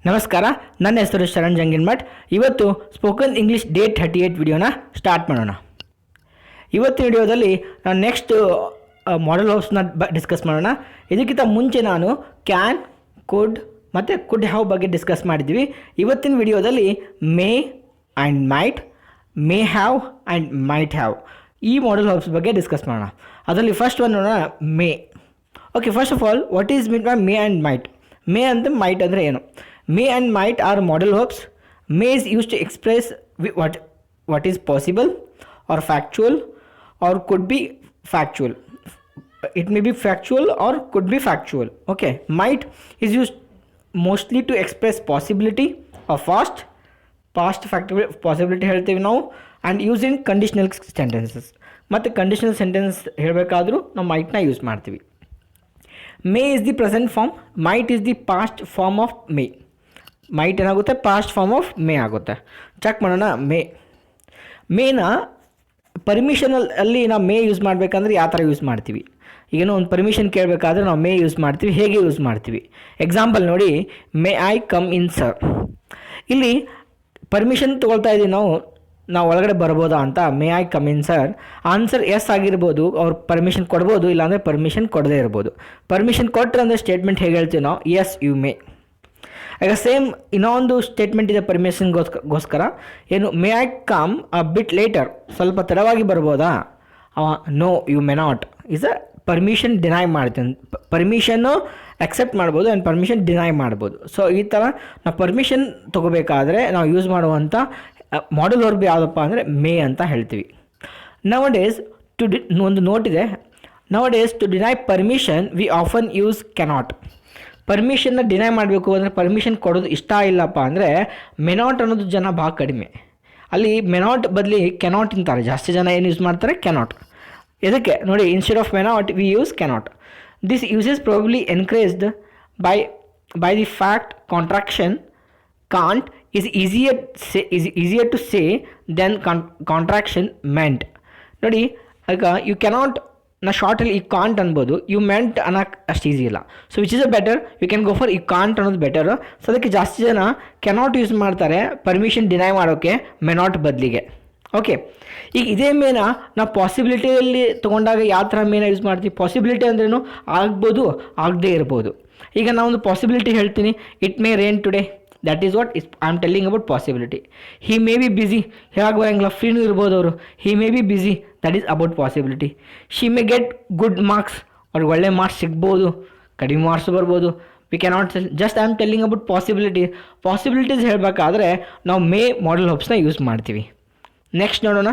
ನಮಸ್ಕಾರ, ನನ್ನ ಹೆಸರು ಶರಣ್ ಜಂಗಿನ್ಮಠ್. ಇವತ್ತು ಸ್ಪೋಕನ್ ಇಂಗ್ಲೀಷ್ ಡೇ 38 ವಿಡಿಯೋನ ಸ್ಟಾರ್ಟ್ ಮಾಡೋಣ. ಇವತ್ತಿನ ವಿಡಿಯೋದಲ್ಲಿ ನಾನು ನೆಕ್ಸ್ಟ್ ಮಾಡೆಲ್ ಹೌಸ್ನ ಡಿಸ್ಕಸ್ ಮಾಡೋಣ. ಇದಕ್ಕಿಂತ ಮುಂಚೆ ನಾನು ಕ್ಯಾನ್, ಕುಡ್ ಮತ್ತು ಕುಡ್ ಹ್ಯಾವ್ ಬಗ್ಗೆ ಡಿಸ್ಕಸ್ ಮಾಡಿದ್ವಿ. ಇವತ್ತಿನ ವಿಡಿಯೋದಲ್ಲಿ may and might, may have and might have ಈ ಮಾಡೆಲ್ ಹೌಸ್ ಬಗ್ಗೆ ಡಿಸ್ಕಸ್ ಮಾಡೋಣ. ಅದರಲ್ಲಿ ಫಸ್ಟ್ ಒಂದು ನೋಡೋಣ, may. Okay, first of all what is mean by may and might? May ಅಂತ ಮೈಟ್ ಅಂದರೆ ಏನು? May and might are model verbs. May is used to express what is possible or factual or could be factual. It may be factual or could be factual. Okay, might is used mostly to express possibility or past factual possibility ಹೇಳ್ತೀವಿ ನಾವು, and use in conditional sentences. ಮತ್ತು conditional sentence ಹೇಳಬೇಕಾದ್ರೂ ನಾವು ಮೈಟ್ನ use ಮಾಡ್ತೀವಿ. May is the present form, might is the past form of may. Might ಏನಾಗುತ್ತೆ? Past form of may ಆಗುತ್ತೆ. Check ಮಾಡೋಣ. ಮೇನ ಪರ್ಮಿಷನಲ್ಲಿ ನಾವು ಮೇ ಯೂಸ್ ಮಾಡಬೇಕಂದ್ರೆ ಯಾವ ಥರ ಯೂಸ್ ಮಾಡ್ತೀವಿ? ಈಗೇನೋ ಒಂದು ಪರ್ಮಿಷನ್ ಕೇಳಬೇಕಾದ್ರೆ ನಾವು ಮೇ ಯೂಸ್ ಮಾಡ್ತೀವಿ. ಹೇಗೆ ಯೂಸ್ ಮಾಡ್ತೀವಿ? ಎಕ್ಸಾಂಪಲ್ ನೋಡಿ, may I come in sir. ಇಲ್ಲಿ ಪರ್ಮಿಷನ್ ತೊಗೊಳ್ತಾ ಇದ್ದೀವಿ ನಾವು ಒಳಗಡೆ ಬರ್ಬೋದಾ ಅಂತ. May I come in sir, answer yes ಆಗಿರ್ಬೋದು, ಅವ್ರು ಪರ್ಮಿಷನ್ ಕೊಡ್ಬೋದು, ಇಲ್ಲಾಂದರೆ ಪರ್ಮಿಷನ್ ಕೊಡದೇ ಇರ್ಬೋದು. ಪರ್ಮಿಷನ್ ಕೊಟ್ಟರೆ ಅಂದರೆ ಸ್ಟೇಟ್ಮೆಂಟ್ ಹೇಗೆ ಹೇಳ್ತೀವಿ ನಾವು? Yes you may. ಈಗ ಸೇಮ್ ಇನ್ನೊಂದು ಸ್ಟೇಟ್ಮೆಂಟ್ ಇದೆ ಪರ್ಮಿಷನ್ಗೋಸ್ಕರ. ಏನು? May I come a bit later, ಸ್ವಲ್ಪ ತಡವಾಗಿ ಬರ್ಬೋದಾ? No you may not is a permission deny ಮಾಡ್ತೀನಿ. ಪರ್ಮಿಷನ್ನು ಅಕ್ಸೆಪ್ಟ್ ಮಾಡ್ಬೋದು ಆ್ಯಂಡ್ ಪರ್ಮಿಷನ್ ಡಿನೈ ಮಾಡ್ಬೋದು. ಸೊ ಈ ಥರ ನಾವು ಪರ್ಮಿಷನ್ ತೊಗೋಬೇಕಾದ್ರೆ ನಾವು ಯೂಸ್ ಮಾಡುವಂಥ ಮಾಡೆಲ್ ವರ್ಬ್ ಯಾವುದಪ್ಪ ಅಂದರೆ ಮೇ ಅಂತ ಹೇಳ್ತೀವಿ. ನವಡೇಸ್ ಒಂದು ನೋಟ್ ಇದೆ. Nowadays to deny permission we often use cannot. ಪರ್ಮಿಷನ್ನ ಡಿನೈ ಮಾಡಬೇಕು ಅಂದರೆ, ಪರ್ಮಿಷನ್ ಕೊಡೋದು ಇಷ್ಟ ಇಲ್ಲಪ್ಪ ಅಂದರೆ ಮೆನಾಟ್ ಅನ್ನೋದು ಜನ ಭಾಳ ಕಡಿಮೆ. ಅಲ್ಲಿ ಮೆನಾಟ್ ಬದಲಿ ಕೆನಾಟ್ ಅಂತಾರೆ. ಜಾಸ್ತಿ ಜನ ಏನು ಯೂಸ್ ಮಾಡ್ತಾರೆ? ಕೆನಾಟ್. ಇದಕ್ಕೆ ನೋಡಿ, instead of may not we use cannot. This uses probably encouraged by the fact contraction can't is easier to say than contraction mayn't. ನೋಡಿ, ಈಗ ಯು ಕೆನಾಟ್ ನಾ ಶಾರ್ಟಲ್ಲಿ ಯು ಕಾಂಟ್ ಅನ್ಬೋದು, ಯು ಮೆಂಟ್ ಅನ್ನೋಕ್ಕೆ ಅಷ್ಟು ಈಸಿ ಇಲ್ಲ. So which is a better? You can go for you can't ಅನ್ನೋದು better. So ಅದಕ್ಕೆ ಜಾಸ್ತಿ ಜನ ಕೆನಾಟ್ ಯೂಸ್ ಮಾಡ್ತಾರೆ ಪರ್ಮಿಷನ್ ಡಿನೈ ಮಾಡೋಕ್ಕೆ ಮೆನಾಟ್ ಬದಲಿಗೆ. ಓಕೆ, ಈಗ ಇದೇ ಮೇನ ನಾವು ಪಾಸಿಬಿಲಿಟಿಯಲ್ಲಿ ತೊಗೊಂಡಾಗ ಯಾವ ಥರ ಮೇನ ಯೂಸ್ ಮಾಡ್ತೀವಿ? ಪಾಸಿಬಿಲಿಟಿ ಅಂದ್ರೇನು? ಆಗ್ಬೋದು, ಆಗದೇ ಇರ್ಬೋದು. ಈಗ ನಾವೊಂದು ಪಾಸಿಬಿಲಿಟಿ ಹೇಳ್ತೀನಿ, it may rain today. That is what I am telling about possibility. He may be busy, ಹೇಗೆ ಬರೋಂಗಿಲ್ಲ, ಫ್ರೀನೂ ಇರ್ಬೋದು ಅವರು. He may be busy, that is about possibility. She may get good marks, ಅವ್ರಿಗೆ ಒಳ್ಳೆ ಮಾರ್ಕ್ಸ್ ಸಿಗ್ಬೋದು, ಕಡಿಮೆ ಮಾರ್ಕ್ಸ್ ಬರ್ಬೋದು. We cannot just I am telling about possibility. Possibilities ಹೇಳಬೇಕಾದ್ರೆ ನಾವು ಮೇ ಮಾಡೆಲ್ ಹೊಬ್ಸ್ನ ಯೂಸ್ ಮಾಡ್ತೀವಿ. ನೆಕ್ಸ್ಟ್ ನೋಡೋಣ,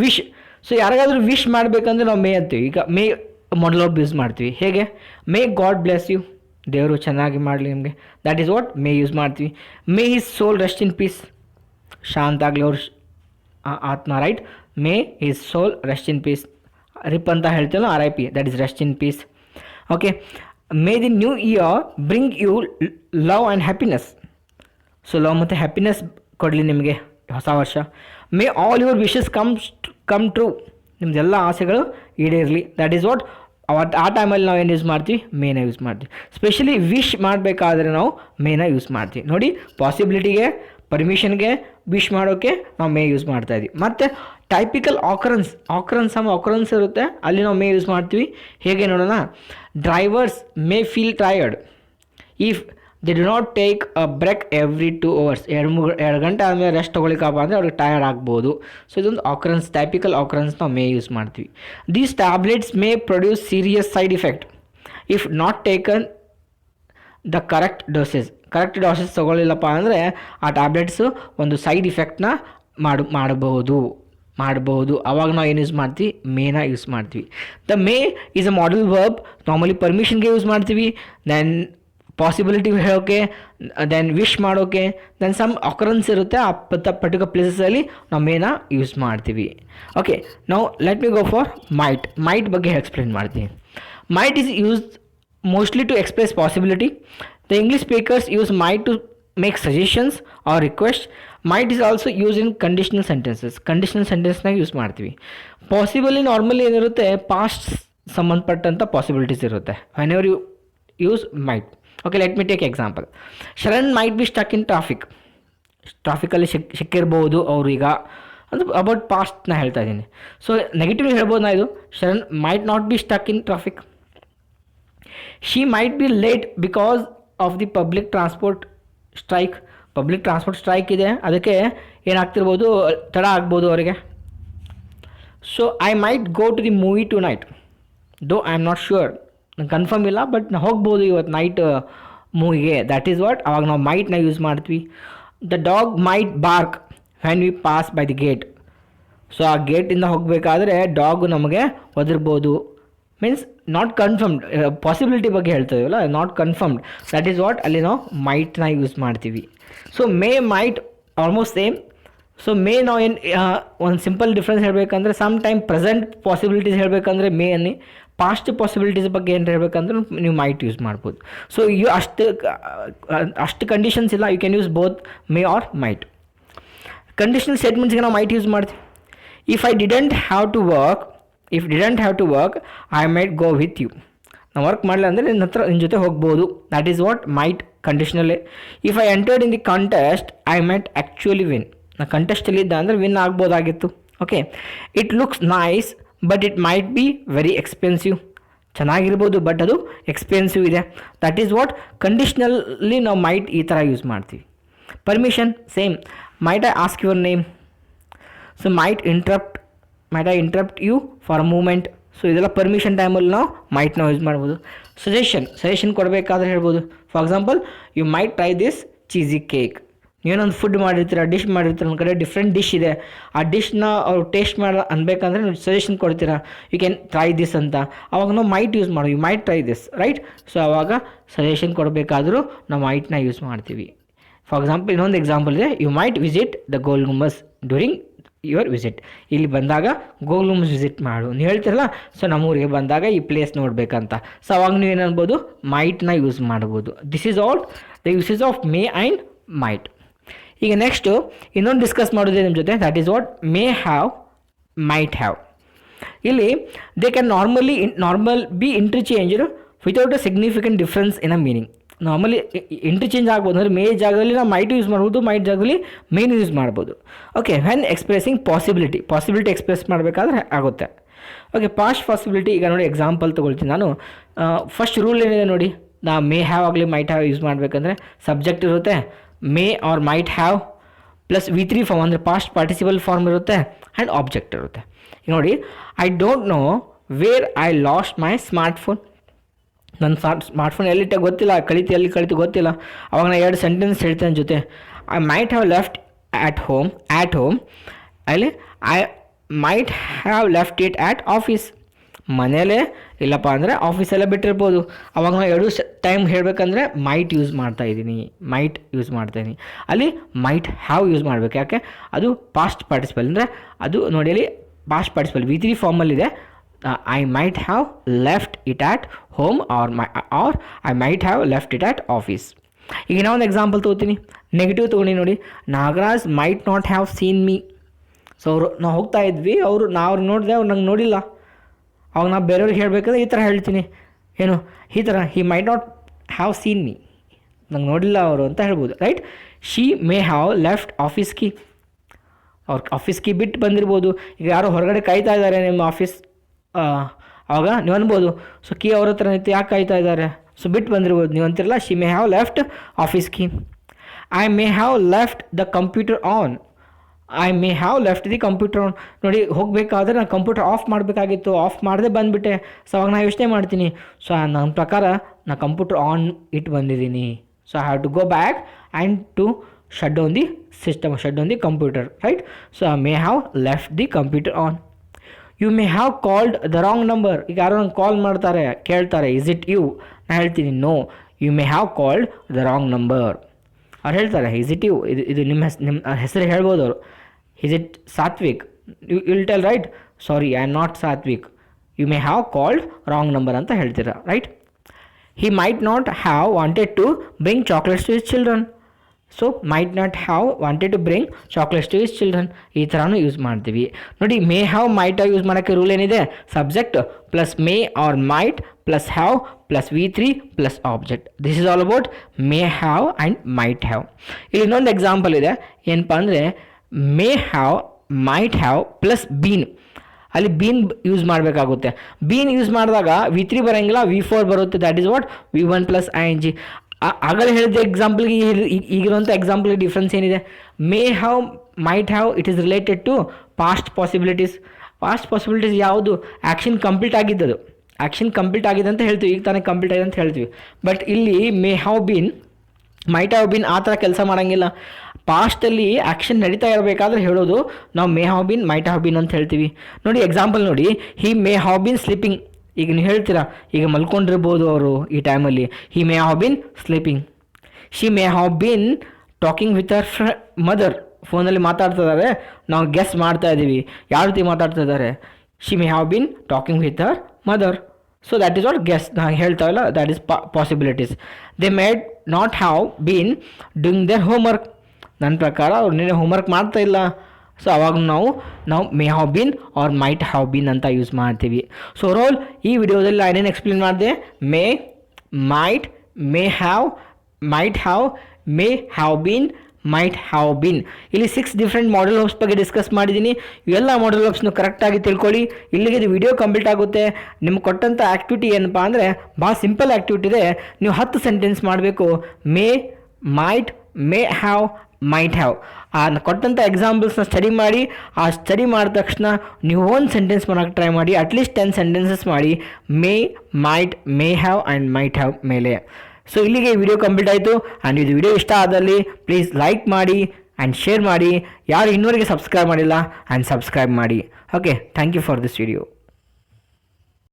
ವಿಶ್. ಸೊ ಯಾರಿಗಾದ್ರೂ ವಿಶ್ ಮಾಡಬೇಕಂದ್ರೆ ನಾವು ಮೇ ಅಂತೀವಿ. ಈಗ ಮೇ ಮಾಡೆಲ್ ಹೊಬ್ ಯೂಸ್ ಮಾಡ್ತೀವಿ. ಹೇಗೆ? ಮೇ ಗಾಡ್ ಬ್ಲೆಸ್ ಯು, ದೇವರು ಚೆನ್ನಾಗಿ ಮಾಡಲಿ ನಿಮಗೆ. That is what may use ಮಾಡ್ತೀವಿ. May his soul rest in peace, ಶಾಂತ ಆಗಲಿ ಅವ್ರ ಆತ್ಮ, right? May his soul rest in peace. RIP ಅಂತ ಹೇಳ್ತೀವಲ್ಲ, RIP, that is rest in peace. Okay, may the new year bring you love and happiness. So love ಮತ್ತು happiness ಕೊಡಲಿ ನಿಮಗೆ ಹೊಸ ವರ್ಷ. May all your wishes come true, ನಿಮ್ಮದೆಲ್ಲ ಆಸೆಗಳು ಈಡೇರಲಿ. ದ್ಯಾಟ್ ಈಸ್ ವಾಟ್ ಆ ಟೈಮಲ್ಲಿ ನಾವು ಏನು ಯೂಸ್ ಮಾಡ್ತೀವಿ? ಮೇನ ಯೂಸ್ ಮಾಡ್ತೀವಿ. ಸ್ಪೆಷಲಿ ವಿಶ್ ಮಾಡಬೇಕಾದ್ರೆ ನಾವು ಮೇನ ಯೂಸ್ ಮಾಡ್ತೀವಿ. ನೋಡಿ, ಪಾಸಿಬಿಲಿಟಿಗೆ, ಪರ್ಮಿಷನ್ಗೆ, ವಿಶ್ ಮಾಡೋಕ್ಕೆ ನಾವು ಮೇ ಯೂಸ್ ಮಾಡ್ತಾಯಿದ್ವಿ. ಮತ್ತು ಟೈಪಿಕಲ್ ಆಕರೆನ್ಸ್ ಇರುತ್ತೆ, ಅಲ್ಲಿ ನಾವು ಮೇ ಯೂಸ್ ಮಾಡ್ತೀವಿ. ಹೇಗೆ ನೋಡೋಣ? Drivers may feel tired if they do not take a break every 2 hours. 2 ಗಂಟೆ ಆದಮೇಲೆ ರೆಸ್ಟ್ ತೊಗೊಳಿಕಪ್ಪ ಅಂದರೆ ಅವ್ರಿಗೆ ಟಯರ್ಡ್ ಆಗ್ಬೋದು. ಸೊ ಇದೊಂದು ಆಕರೆನ್ಸ್, ಟೈಪಿಕಲ್ ಆಕರೆನ್ಸ್ ನಾವು ಮೇ ಯೂಸ್ ಮಾಡ್ತೀವಿ. These tablets may produce serious side effect if not taken the correct dosage ತೊಗೊಳ್ಳಿಲ್ಲಪ್ಪ ಅಂದರೆ ಆ ಟ್ಯಾಬ್ಲೆಟ್ಸು ಒಂದು ಸೈಡ್ ಇಫೆಕ್ಟ್ನ ಮಾಡಬಹುದು. ಆವಾಗ ನಾವು ಏನು ಯೂಸ್ ಮಾಡ್ತೀವಿ? ಮೇನ ಯೂಸ್ ಮಾಡ್ತೀವಿ. The may is a modal verb. Normally ಪರ್ಮಿಷನ್ಗೆ ಯೂಸ್ ಮಾಡ್ತೀವಿ, ದೆನ್ ಪಾಸಿಬಿಲಿಟಿ ಹೇಳೋಕ್ಕೆ, ದೆನ್ ವಿಶ್ ಮಾಡೋಕ್ಕೆ, ದೆನ್ ಸಮ್ ಆಕರೆನ್ಸ್ ಇರುತ್ತೆ ಆ ಪರ್ಟಿಕ್ಯುಲರ್ ಪ್ಲೇಸಸಲ್ಲಿ ನಾವು ಮೇನ ಯೂಸ್ ಮಾಡ್ತೀವಿ. ಓಕೆ, ನಾವು let me go for might ಬಗ್ಗೆ ಎಕ್ಸ್ಪ್ಲೇನ್ ಮಾಡ್ತೀನಿ. Might is used mostly to express possibility. The English speakers use might to make suggestions or requests. Might is also used in conditional sentences. Conditional sentenceನಾಗ use ಮಾಡ್ತೀವಿ. Possibly normally ಏನಿರುತ್ತೆ? Past ಸಂಬಂಧಪಟ್ಟಂಥ possibilities ಇರುತ್ತೆ. Whenever you use might. Okay, let me take example. Sharan might be stuck in ಟ್ರಾಫಿಕಲ್ಲಿ ಸಿಕ್ಕಿರ್ಬೋದು ಅವ್ರೀಗ. ಅದು about ಪಾಸ್ಟ್ನ ಹೇಳ್ತಾ ಇದ್ದೀನಿ. ಸೊ ನೆಗೆಟಿವ್ ಹೇಳ್ಬೋದು ನಾ ಇದು. Sharan might not be stuck in traffic. She might be late because of the public transport strike ಇದೆ, ಅದಕ್ಕೆ ಏನಾಗ್ತಿರ್ಬೋದು, ತಡ ಆಗ್ಬೋದು ಅವರಿಗೆ. So I might go to the movie tonight, though I am not sure, ನಂಗೆ ಕನ್ಫರ್ಮ್ ಇಲ್ಲ, but ನಾವು ಹೋಗ್ಬೋದು ಇವತ್ತು ನೈಟ್ ಮೂವಿಗೆ. ದ್ಯಾಟ್ ಈಸ್ ವಾಟ್, ಅವಾಗ ನಾವು ಮೈಟ್ನ ಯೂಸ್ ಮಾಡ್ತೀವಿ. The dog might bark when we pass by the gate. So ಆ ಗೇಟಿಂದ ಹೋಗಬೇಕಾದ್ರೆ ಡಾಗು ನಮಗೆ ಒದರ್ಬೋದು. ಮೀನ್ಸ್ ನಾಟ್ ಕನ್ಫರ್ಮ್ಡ್, ಪಾಸಿಬಿಲಿಟಿ ಬಗ್ಗೆ ಹೇಳ್ತೀವಲ್ಲ, not confirmed. That is what, ಅಲ್ಲಿ ನಾವು ಮೈಟ್ನ ಯೂಸ್ ಮಾಡ್ತೀವಿ. So may might almost same. So may ನಾವು ಏನು ಒಂದು ಸಿಂಪಲ್ ಡಿಫ್ರೆನ್ಸ್ ಹೇಳಬೇಕಂದ್ರೆ, ಸಮ್ ಟೈಮ್ ಪ್ರೆಸೆಂಟ್ ಪಾಸಿಬಿಲಿಟೀಸ್ ಹೇಳಬೇಕಂದ್ರೆ ಮೇ ಅನ್ನಿ, ಪಾಸ್ಟ್ ಪಾಸಿಬಿಲಿಟೀಸ್ ಬಗ್ಗೆ ಏನು ಹೇಳಬೇಕಂದ್ರೆ ನೀವು ಮೈಟ್ ಯೂಸ್ ಮಾಡ್ಬೋದು. ಸೊ ಅಷ್ಟು ಕಂಡೀಷನ್ಸ್ ಇಲ್ಲ, you can use both may or might. Conditional ಸ್ಟೇಟ್ಮೆಂಟ್ಸ್ಗೆ ನಾವು ಮೈಟ್ ಯೂಸ್ ಮಾಡ್ತೀವಿ. If didn't have to work I might go with you. ನಾವು ವರ್ಕ್ ಮಾಡಲಿಲ್ಲ ಅಂದರೆ ನಿನ್ನ ಜೊತೆ ಹೋಗ್ಬೋದು. ದ್ಯಾಟ್ ಈಸ್ ವಾಟ್ ಮೈಟ್ ಕಂಡೀಷನಲ್ಲೇ. If I entered in the contest I might actually win. ನಾ ಕಂಟೆಸ್ಟಲ್ಲಿ ಇದ್ದ ಅಂದರೆ ವಿನ್ ಆಗ್ಬೋದಾಗಿತ್ತು. Okay, it looks nice but it might be very expensive. ಚೆನ್ನಾಗಿರ್ಬೋದು ಬಟ್ ಅದು ಎಕ್ಸ್ಪೆನ್ಸಿವ್ ಇದೆ. ದ್ಯಾಟ್ ಈಸ್ ವಾಟ್ ಕಂಡೀಷ್ನಲ್ಲಿ ನಾವು ಮೈಟ್ ಈ ಥರ ಯೂಸ್ ಮಾಡ್ತೀವಿ. Permission same, might I ask your name. So might I interrupt you for a moment. So ಇದೆಲ್ಲ permission ಟೈಮಲ್ಲಿ ನಾವು ಮೈಟ್ನ ಯೂಸ್ ಮಾಡ್ಬೋದು. ಸಜೆಷನ್ ಕೊಡಬೇಕಾದ್ರೆ ಹೇಳ್ಬೋದು. For example, you might try this cheesy cake. ನೀವೇನೊಂದು ಫುಡ್ ಮಾಡಿರ್ತೀರ, ಡಿಶ್ ಮಾಡಿರ್ತೀರ, ಒಂದು ಕಡೆ ಡಿಫ್ರೆಂಟ್ ಡಿಶ್ ಇದೆ, ಆ ಡಿಶ್ನ ಅವ್ರು ಟೇಸ್ಟ್ ಅನ್ಬೇಕಂದ್ರೆ ನೀವು ಸಜೆಷನ್ ಕೊಡ್ತೀರಾ, ಯು ಕ್ಯಾನ್ ಟ್ರೈ ದಿಸ್ ಅಂತ. ಅವಾಗ ನಾವು ಮೈಟ್ ಯೂಸ್ ಮಾಡೋದು, you might try this, right. So ಆವಾಗ ಸಜೆಷನ್ ಕೊಡಬೇಕಾದ್ರೂ ನಾವು ಮೈಟ್ನ ಯೂಸ್ ಮಾಡ್ತೀವಿ. ಫಾರ್ ಎಕ್ಸಾಂಪಲ್, ಇನ್ನೊಂದು ಎಕ್ಸಾಂಪಲ್ ಇದೆ, you might visit the Gol Gumbaz during your visit. ಇಲ್ಲಿ ಬಂದಾಗ ಗೋಲ್ ಗುಂಬಸ್ ವಿಸಿಟ್ ಮಾಡು ನೀವು ಹೇಳ್ತಿರಲ್ಲ. ಸೊ ನಮ್ಮೂರಿಗೆ ಬಂದಾಗ ಈ ಪ್ಲೇಸ್ ನೋಡಬೇಕಂತ. ಸೊ ಅವಾಗ ನೀವು ಏನನ್ಬೋದು, ಮೈಟ್ನ ಯೂಸ್ ಮಾಡ್ಬೋದು. This is all the usage of may and might. ಈಗ ನೆಕ್ಸ್ಟು ಇನ್ನೊಂದು ಡಿಸ್ಕಸ್ ಮಾಡೋದೇ ನಿಮ್ಮ ಜೊತೆ, that is what may have, might have. ಇಲ್ಲಿ they can normal be interchanged without a significant difference in a meaning. Normally interchange ಆಗ್ಬೋದು, ಅಂದರೆ may ಜಾಗದಲ್ಲಿ ನಾವು ಮೈಟ್ ಯೂಸ್ ಮಾಡ್ಬೋದು, ಮೈಟ್ ಜಾಗದಲ್ಲಿ ಮೇನ್ ಯೂಸ್ ಮಾಡ್ಬೋದು. Okay, when expressing possibility express ಮಾಡಬೇಕಾದ್ರೆ ಆಗುತ್ತೆ. Okay, past possibility. ಈಗ ನೋಡಿ ಎಕ್ಸಾಂಪಲ್ ತೊಗೊಳ್ತೀನಿ ನಾನು. ಫಸ್ಟ್ ರೂಲ್ ಏನಿದೆ ನೋಡಿ, ನಾ ಮೇ ಹ್ಯಾವ್ ಆಗಲಿ ಮೈಟ್ ಹ್ಯಾವ್ ಯೂಸ್ ಮಾಡಬೇಕಂದ್ರೆ ಸಬ್ಜೆಕ್ಟ್ ಇರುತ್ತೆ, may or might have plus V3 form ಅಂದರೆ ಪಾಸ್ಟ್ ಪಾರ್ಟಿಸಿಪಲ್ ಫಾರ್ಮ್ ಇರುತ್ತೆ, ಆ್ಯಂಡ್ ಆಬ್ಜೆಕ್ಟ್ ಇರುತ್ತೆ. ಈಗ ನೋಡಿ, I don't know where I lost my smartphone. ನನ್ನ ಸ್ಮಾರ್ಟ್ಫೋನ್ ಎಲ್ಲಿಟ್ಟೆ ಗೊತ್ತಿಲ್ಲ, ಎಲ್ಲಿ ಕಳಿತು ಗೊತ್ತಿಲ್ಲ. ಅವಾಗ ನಾನು 2 ಸೆಂಟೆನ್ಸ್ ಹೇಳ್ತೇನೆ ಜೊತೆ. I might have left at home ಅಲ್ಲಿ I might have left it at office. ಮನೇಲೇ ಇಲ್ಲಪ್ಪ ಅಂದರೆ ಆಫೀಸಲ್ಲೇ ಬಿಟ್ಟಿರ್ಬೋದು. ಅವಾಗ ನಾವು 2 ಟೈಮ್ ಹೇಳಬೇಕಂದ್ರೆ ಮೈಟ್ ಯೂಸ್ ಮಾಡ್ತಾಯಿದ್ದೀನಿ. ಅಲ್ಲಿ ಮೈಟ್ ಹ್ಯಾವ್ ಯೂಸ್ ಮಾಡಬೇಕು. ಯಾಕೆ, ಅದು ಪಾಸ್ಟ್ ಪಾರ್ಟಿಸಿಪಲ್, ಅಂದರೆ ಅದು ನೋಡಿ ಅಲ್ಲಿ ಪಾಸ್ಟ್ ಪಾರ್ಟಿಸಿಪಲ್ V3 ಫಾರ್ಮಲ್ಲಿದೆ. I might have left it at home or I might have left it at office. ಈಗ ನಾವು ಒಂದು ಎಕ್ಸಾಂಪಲ್ ತೊಗೋತೀನಿ, ನೆಗೆಟಿವ್ ತೊಗೊಂಡು ನೋಡಿ. Nagaraj might not have seen me. So ನಾವು ಹೋಗ್ತಾ ಇದ್ವಿ, ನಾವು ನೋಡಿದೆ, ಅವ್ರು ನಂಗೆ ನೋಡಿಲ್ಲ. ಅವಾಗ ನಾವು ಬೇರೆಯವ್ರಿಗೆ ಹೇಳಬೇಕಾದ್ರೆ ಈ ಥರ ಹೇಳ್ತೀನಿ, ಏನು ಈ ಥರ, he might not have seen me, ನಂಗೆ ನೋಡಿಲ್ಲ ಅವರು ಅಂತ ಹೇಳ್ಬೋದು, right. She may have left office key. ಅವ್ರ ಆಫೀಸ್ ಕೀ ಬಿಟ್ಟು ಬಂದಿರ್ಬೋದು. ಈಗ ಯಾರೋ ಹೊರಗಡೆ ಕಾಯ್ತಾ ಇದ್ದಾರೆ ನಿಮ್ಮ ಆಫೀಸ್, ಆವಾಗ ನೀವು ಅನ್ಬೋದು, ಸೊ ಕೀ ಅವ್ರ ಹತ್ರ ನಿಂತು ಯಾಕೆ ಕಾಯ್ತಾ ಇದ್ದಾರೆ, ಸೊ ಬಿಟ್ಟು ಬಂದಿರ್ಬೋದು. ನೀವು ಅಂತಿರಲ್ಲ, she may have left office key. I may have left the computer on. ನೋಡಿ, ಹೋಗಬೇಕಾದ್ರೆ ನಾನು ಕಂಪ್ಯೂಟರ್ ಆಫ್ ಮಾಡಬೇಕಾಗಿತ್ತು, ಆಫ್ ಮಾಡದೆ ಬಂದುಬಿಟ್ಟೆ. ಸೊ ಅವಾಗ ನಾನು ಯೋಚನೆ ಮಾಡ್ತೀನಿ, ಸೊ ನನ್ನ ಪ್ರಕಾರ ನಾನು ಕಂಪ್ಯೂಟರ್ ಆನ್ ಇಟ್ಟು ಬಂದಿದ್ದೀನಿ. So I have to go back and to shut down the system, shut down the computer, right. So I may have left the computer on. You may have called the wrong number. ಈಗ ಯಾರೋ ನಂಗೆ ಕಾಲ್ ಮಾಡ್ತಾರೆ, ಕೇಳ್ತಾರೆ, is it you? ನಾನು ಹೇಳ್ತೀನಿ, no, you may have called the wrong number. ಅವ್ರು ಹೇಳ್ತಾರೆ, is it you? ಇದು ನಿಮ್ಮ ಹೆಸರು ಹೇಳ್ಬೋದು ಅವರು. Is it Satvik? You will tell, right? Sorry, I am not Satvik. You may have called wrong number ಅಂತ ಹೇಳ್ತೀರಾ, right? He might not have wanted to bring chocolates to his children. So might not have wanted to bring chocolates to his children. ಈ ಥರನೂ use ಮಾಡ್ತೀವಿ ನೋಡಿ. May have might use ಮಾಡೋಕ್ಕೆ rule ಏನಿದೆ, subject plus may or might plus have plus V3 plus object. This is all about may have and might have. ಇಲ್ಲಿ ಇನ್ನೊಂದು example ಇದೆ, ಏನಪ್ಪ ಅಂದರೆ may have might have plus been. ಅಲ್ಲಿ been use ಮಾಡಬೇಕಾಗುತ್ತೆ. Been use ಮಾಡಿದಾಗ V3 ಬರೋಂಗಿಲ್ಲ, V4 ಬರುತ್ತೆ. That is what V1 plus ING. ಆಗಲೇ ಹೇಳಿದ ಎಕ್ಸಾಂಪಲ್ಗೆ ಈಗಿರುವಂಥ ಎಕ್ಸಾಂಪಲ್ಗೆ ಡಿಫ್ರೆನ್ಸ್ ಏನಿದೆ? May have might have it is related to past possibilities. Past possibilities ಯಾವುದು? ಆ್ಯಕ್ಷನ್ ಕಂಪ್ಲೀಟ್ ಆಗಿದ್ದದು, ಆ್ಯಕ್ಷನ್ ಕಂಪ್ಲೀಟ್ ಆಗಿದೆ ಅಂತ ಹೇಳ್ತೀವಿ, ಈಗ ತಾನೇ ಕಂಪ್ಲೀಟ್ ಆಗಿದೆ ಅಂತ ಹೇಳ್ತೀವಿ. ಬಟ್ ಇಲ್ಲಿ May have been might have bean ಆ ಥರ ಕೆಲಸ ಮಾಡೋಂಗಿಲ್ಲ. ಪಾಸ್ಟಲ್ಲಿ ಆ್ಯಕ್ಷನ್ ನಡೀತಾ ಇರಬೇಕಾದ್ರೆ ಹೇಳೋದು ನಾವು may have been might have been ಅಂತ ಹೇಳ್ತೀವಿ. ನೋಡಿ ಎಕ್ಸಾಂಪಲ್ ನೋಡಿ, he may have been sleeping. ಈಗ ನೀವು ಹೇಳ್ತೀರಾ ಈಗ ಮಲ್ಕೊಂಡಿರ್ಬೋದು ಅವರು ಈ ಟೈಮಲ್ಲಿ. He may have been sleeping. She may have been talking with her mother. ಫೋನಲ್ಲಿ ಮಾತಾಡ್ತಿದ್ದಾರೆ, ನಾವು ಗೆಸ್ ಮಾಡ್ತಾ ಇದ್ದೀವಿ ಯಾವ ರೀತಿ ಮಾತಾಡ್ತಾ ಇದ್ದಾರೆ. She may have been talking with her mother. So that is what guess ನಾವು ಹೇಳ್ತಾವಲ್ಲ, that is possibilities. They may not have been doing their homework. ನನ್ನ ಪ್ರಕಾರ ಅವ್ರು ನಿನ್ನೆ ಹೋಮ್ವರ್ಕ್ ಮಾಡ್ತಾ ಇಲ್ಲ. ಸೊ ಅವಾಗ ನಾವು may have been or might have been ಅಂತ ಯೂಸ್ ಮಾಡ್ತೀವಿ. ಸೊ ಓವರಾಲ್ ಈ ವಿಡಿಯೋದಲ್ಲಿ ನಾನೇನು ಎಕ್ಸ್ಪ್ಲೇನ್ ಮಾಡಿದೆ? May, might, may have, might have, may have been, might have been. ಇಲ್ಲಿ 6 ಡಿಫ್ರೆಂಟ್ ಮಾಡೆಲ್ ವರ್ಬ್ಸ್ ಬಗ್ಗೆ ಡಿಸ್ಕಸ್ ಮಾಡಿದ್ದೀನಿ. ಇವೆಲ್ಲ ಮಾಡೆಲ್ ವರ್ಬ್ಸ್ನು ಕರೆಕ್ಟಾಗಿ ತಿಳ್ಕೊಳ್ಳಿ. ಇಲ್ಲಿಗೆ ಇದು ವಿಡಿಯೋ ಕಂಪ್ಲೀಟ್ ಆಗುತ್ತೆ. ನಿಮ್ಗೆ ಕೊಟ್ಟಂಥ ಆ್ಯಕ್ಟಿವಿಟಿ ಏನಪ್ಪ ಅಂದರೆ ಭಾಳ ಸಿಂಪಲ್ ಆ್ಯಕ್ಟಿವಿಟಿ ಇದೆ. ನೀವು 10 ಸೆಂಟೆನ್ಸ್ ಮಾಡಬೇಕು. May, might, may have, might have. ಕೊಟ್ಟಂಥ ಎಕ್ಸಾಂಪಲ್ಸ್ನ ಸ್ಟಡಿ ಮಾಡಿ, ಆ ಸ್ಟಡಿ ಮಾಡಿದ ತಕ್ಷಣ ನೀವು ಒಂದು ಸೆಂಟೆನ್ಸ್ ಮಾಡೋಕ್ಕೆ ಟ್ರೈ ಮಾಡಿ. ಅಟ್ಲೀಸ್ಟ್ 10 ಸೆಂಟೆನ್ಸಸ್ ಮಾಡಿ may, might, may have and might have ಮೇಲೆ. ಸೊ ಇಲ್ಲಿಗೆ ವಿಡಿಯೋ ಕಂಪ್ಲೀಟ್ ಆಯಿತು. ಆ್ಯಂಡ್ ಇದು ವಿಡಿಯೋ ಇಷ್ಟ ಆದಲ್ಲಿ ಪ್ಲೀಸ್ ಲೈಕ್ ಮಾಡಿ ಆ್ಯಂಡ್ ಶೇರ್ ಮಾಡಿ. ಯಾರು ಇನ್ನೂವರೆಗೆ ಸಬ್ಸ್ಕ್ರೈಬ್ ಮಾಡಿಲ್ಲ ಆ್ಯಂಡ್ ಸಬ್ಸ್ಕ್ರೈಬ್ ಮಾಡಿ. Okay, thank you for this video.